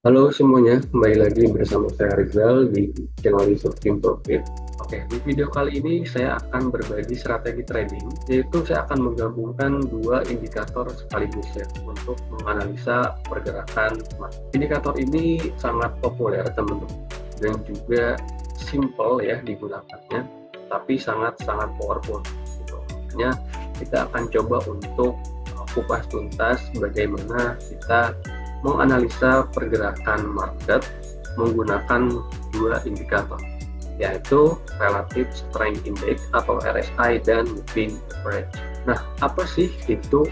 Halo semuanya, kembali lagi bersama saya Rizal di channel YouTube Team Profit. Oke, di video kali ini saya akan berbagi strategi trading, yaitu saya akan menggabungkan dua indikator sekaligus ya untuk menganalisa pergerakan market. Indikator ini sangat populer teman-teman dan juga simple ya digunakannya, tapi sangat-sangat powerful. Gitu. Makanya kita akan coba untuk kupas tuntas bagaimana kita menganalisa pergerakan market menggunakan dua indikator, yaitu Relative Strength Index atau RSI dan Moving Average. Nah, apa sih itu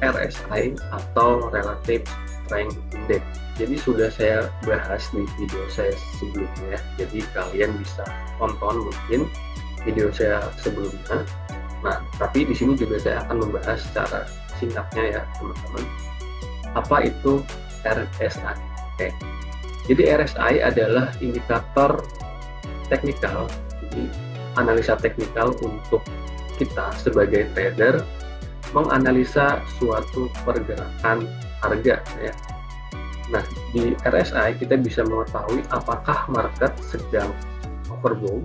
RSI atau Relative Strength Index? Jadi sudah saya bahas di video saya sebelumnya, jadi kalian bisa tonton mungkin video saya sebelumnya. Nah, tapi di sini juga saya akan membahas secara singkatnya ya teman-teman. Apa itu RSI? Oke. Jadi RSI adalah indikator teknikal, jadi analisa teknikal untuk kita sebagai trader menganalisa suatu pergerakan harga ya. Nah, di RSI kita bisa mengetahui apakah market sedang overbought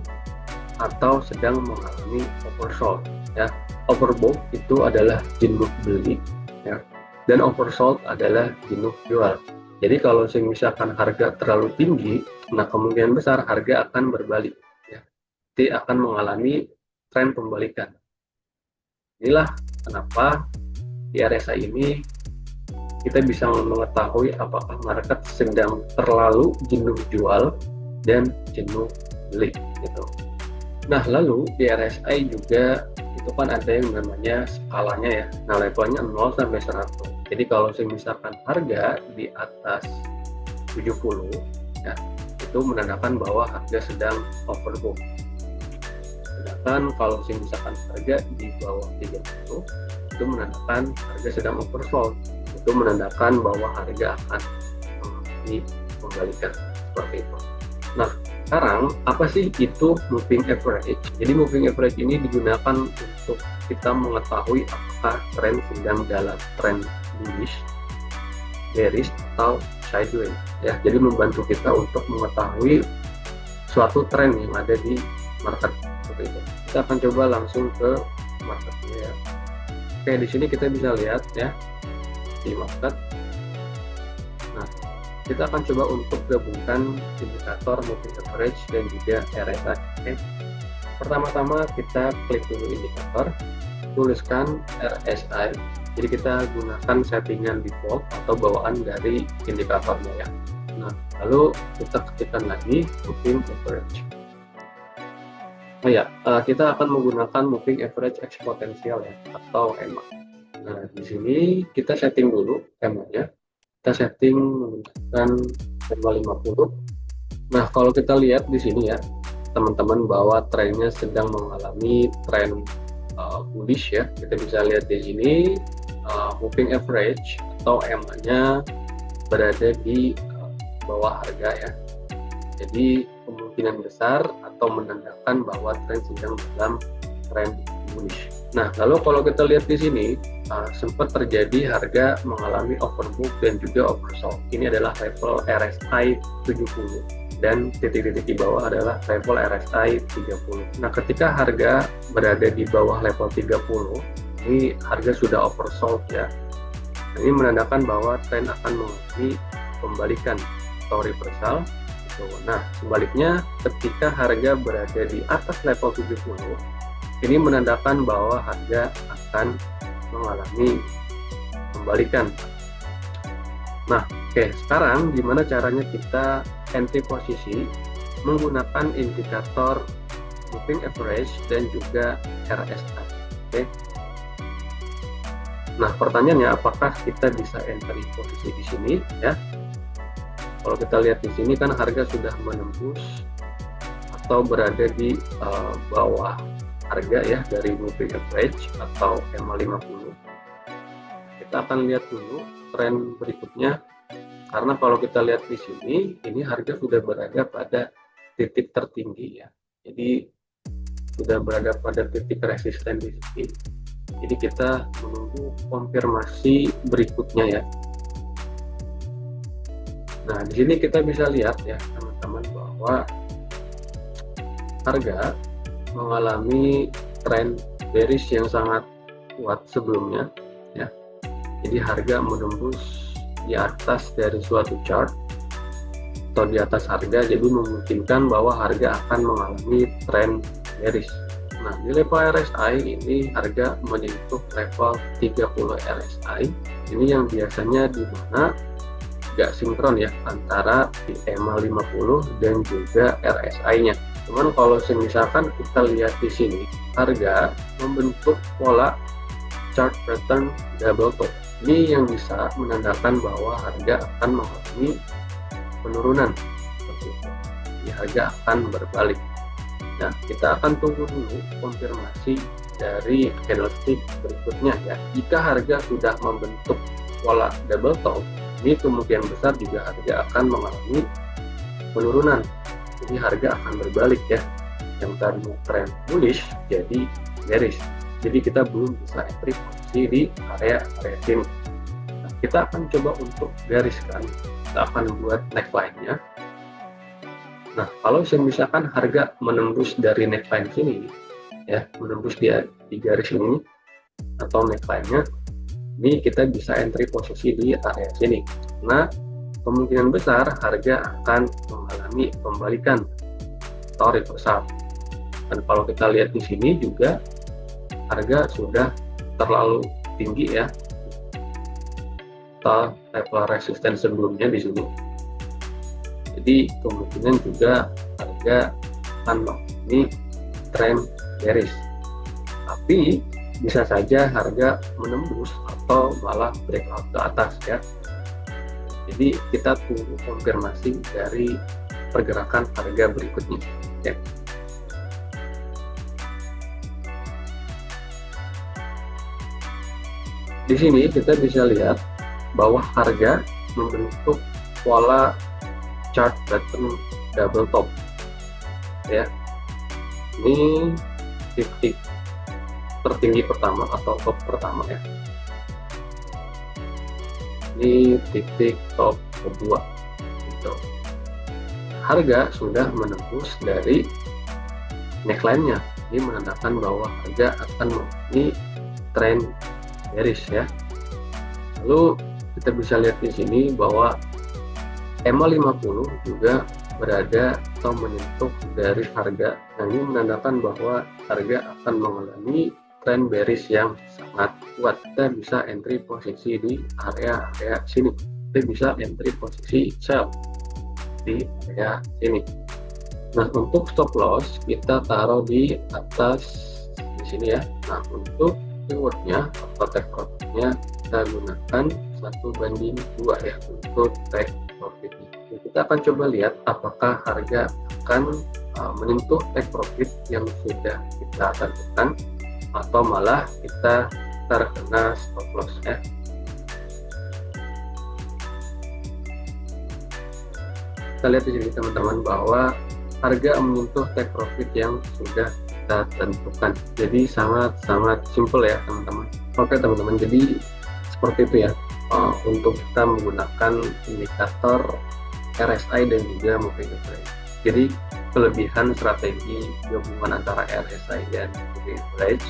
atau sedang mengalami oversold ya. Overbought itu adalah jenuh beli ya, dan oversold adalah jenuh jual. Jadi kalau misalkan harga terlalu tinggi, nah kemungkinan besar harga akan berbalik ya. Jadi akan mengalami tren pembalikan. Inilah kenapa di RSI ini kita bisa mengetahui apakah market sedang terlalu jenuh jual dan jenuh beli gitu. Nah, lalu di RSI juga itu kan ada yang namanya skalanya ya. Nah, levelnya 0 sampai 100. Jadi kalau misalkan harga di atas 70 ya, itu menandakan bahwa harga sedang overbought. Sedangkan kalau misalkan harga di bawah 30 itu menandakan harga sedang oversold. Itu menandakan bahwa harga akan mengalami pembalikan seperti itu. Nah, sekarang apa sih itu moving average? Jadi moving average ini digunakan untuk kita mengetahui apakah tren sedang dalam tren bullish, bearish atau sideways ya. Jadi membantu kita untuk mengetahui suatu tren yang ada di market seperti itu. Kita akan coba langsung ke marketnya ya. Oke, di sini kita bisa lihat ya di market. Nah, kita akan coba untuk gabungkan indikator moving average dan juga RSI. Oke. Pertama-tama kita klik dulu indikator, tuliskan RSI. Jadi kita gunakan settingan default atau bawaan dari indikatornya ya. Nah, lalu kita ketikkan lagi moving average. Oh ya, kita akan menggunakan moving average eksponensial ya atau EMA. Nah, di sini kita setting dulu EMA-nya. Kita setting menggunakan EMA 50. Nah, kalau kita lihat di sini ya, teman-teman, bahwa trennya sedang mengalami tren bullish ya. Kita bisa lihat di sini moving average atau EMA-nya berada di bawah harga ya. Jadi kemungkinan besar atau menandakan bahwa tren sedang dalam tren bullish. Nah, lalu kalau kita lihat di sini sempat terjadi harga mengalami overbought dan juga oversold. Ini adalah level RSI 70 dan titik-titik di bawah adalah level RSI 30. Nah, ketika harga berada di bawah level 30, ini harga sudah oversold ya. Ini menandakan bahwa tren akan mengalami pembalikan atau reversal. Nah, sebaliknya ketika harga berada di atas level 70, ini menandakan bahwa harga akan mengalami pembalikan. Nah, oke, sekarang gimana caranya kita entry posisi menggunakan indikator moving average dan juga RSI. Oke. Nah, pertanyaannya apakah kita bisa entry posisi di sini ya? Kalau kita lihat di sini kan harga sudah menembus atau berada di bawah harga ya dari moving average atau EMA 50. Kita akan lihat dulu tren berikutnya, karena kalau kita lihat di sini ini harga sudah berada pada titik tertinggi ya. Jadi sudah berada pada titik resisten di sini. Jadi kita menunggu konfirmasi berikutnya ya. Nah, di sini kita bisa lihat ya teman-teman bahwa harga mengalami tren bearish yang sangat kuat sebelumnya ya. Jadi harga menembus di atas dari suatu chart atau di atas harga, jadi memungkinkan bahwa harga akan mengalami tren bearish. Nah, di level RSI ini harga menyentuh level 30 RSI. Ini yang biasanya di mana gak sinkron ya antara EMA 50 dan juga RSI-nya. Cuman kalau misalkan kita lihat di sini, harga membentuk pola chart pattern double top. Ini yang bisa menandakan bahwa harga akan mengalami penurunan. Jadi harga akan berbalik. Nah, kita akan tunggu dulu konfirmasi dari candlestick berikutnya ya. Jika harga sudah membentuk pola double top, ini kemungkinan besar juga harga akan mengalami penurunan. Jadi harga akan berbalik ya. Yang tadi tren bullish jadi bearish. Jadi kita belum bisa entry posisi di area sini. Nah, kita akan coba untuk gariskan. Kita akan buat neckline-nya. Nah, kalau misalkan harga menembus dari neckline sini, ya, menembus di garis ini atau neckline-nya, ini kita bisa entry posisi di area sini. Nah, kemungkinan besar harga akan mengalami pembalikan atau reversal. Dan kalau kita lihat di sini juga harga sudah terlalu tinggi ya, atau level resisten sebelumnya di sini. Jadi kemungkinan juga harga akan mengalami tren bearish. Tapi bisa saja harga menembus atau malah breakout ke atas ya. Jadi kita tunggu konfirmasi dari pergerakan harga berikutnya ya. Di sini kita bisa lihat bahwa harga membentuk pola chart pattern double top ya. Ini titik tertinggi pertama atau top pertama ya. Ini titik top kedua gitu. Harga sudah menembus dari neckline-nya. Ini menandakan bahwa harga akan mengalami tren bearish ya. Lalu kita bisa lihat di sini bahwa EMA 50 juga berada atau menyentuh dari harga. Nah, ini menandakan bahwa harga akan mengalami tren bearish yang sangat kuat. Kita bisa entry posisi di area sini. Kita bisa entry posisi sell di area sini. Nah, untuk stop loss kita taruh di atas di sini ya. Nah, untuk keywordnya atau take profitnya kita gunakan 1:2 ya untuk take profit. Kita akan coba lihat apakah harga akan menyentuh take profit yang sudah kita tentukan atau malah kita terkena stop loss ya. Kita lihat di sini teman-teman bahwa harga menyentuh take profit yang sudah kita tentukan. Jadi sangat simple ya teman-teman. Oke teman-teman, jadi seperti itu ya untuk kita menggunakan indikator RSI dan juga moving average. Jadi kelebihan strategi gabungan antara RSI dan moving average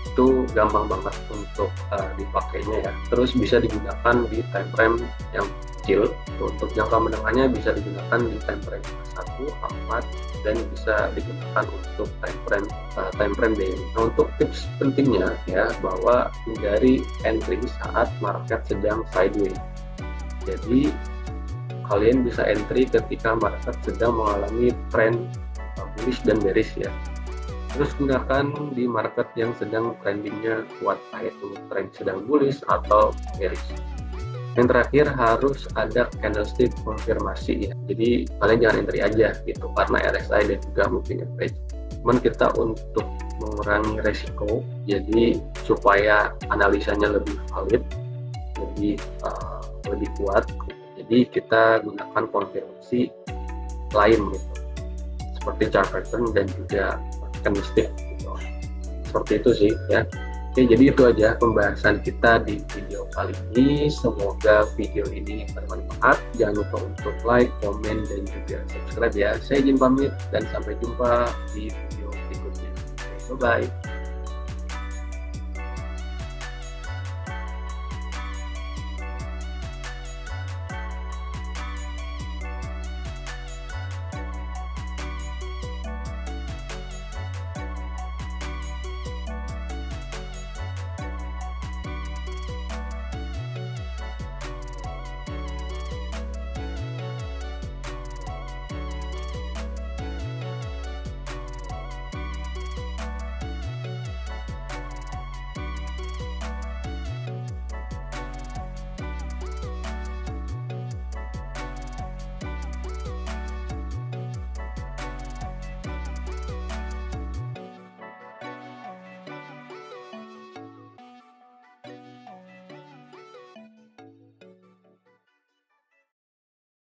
itu gampang banget untuk dipakainya ya. Terus bisa digunakan di time frame yang kecil. Untuk jangka menengahnya bisa digunakan di time frame 1, 4 dan bisa digunakan untuk time frame daily. Nah, untuk tips pentingnya ya bahwa hindari entry saat market sedang sideways. Jadi kalian bisa entry ketika market sedang mengalami tren bullish dan bearish ya. Terus gunakan di market yang sedang trendingnya kuat, yaitu tren sedang bullish atau bearish. Yang terakhir harus ada candlestick konfirmasi ya. Jadi kalian jangan entry aja gitu karena RSI dan juga moving average. Cuman kita untuk mengurangi resiko, jadi supaya analisanya lebih valid, lebih kuat. Jadi kita gunakan konfirmasi lain gitu, seperti chart pattern dan juga candlestick gitu. Seperti itu sih ya. Oke, jadi itu aja pembahasan kita di video kali ini. Semoga video ini bermanfaat. Jangan lupa untuk like, komen, dan juga subscribe ya. Saya izin pamit dan sampai jumpa di video berikutnya. Bye-bye.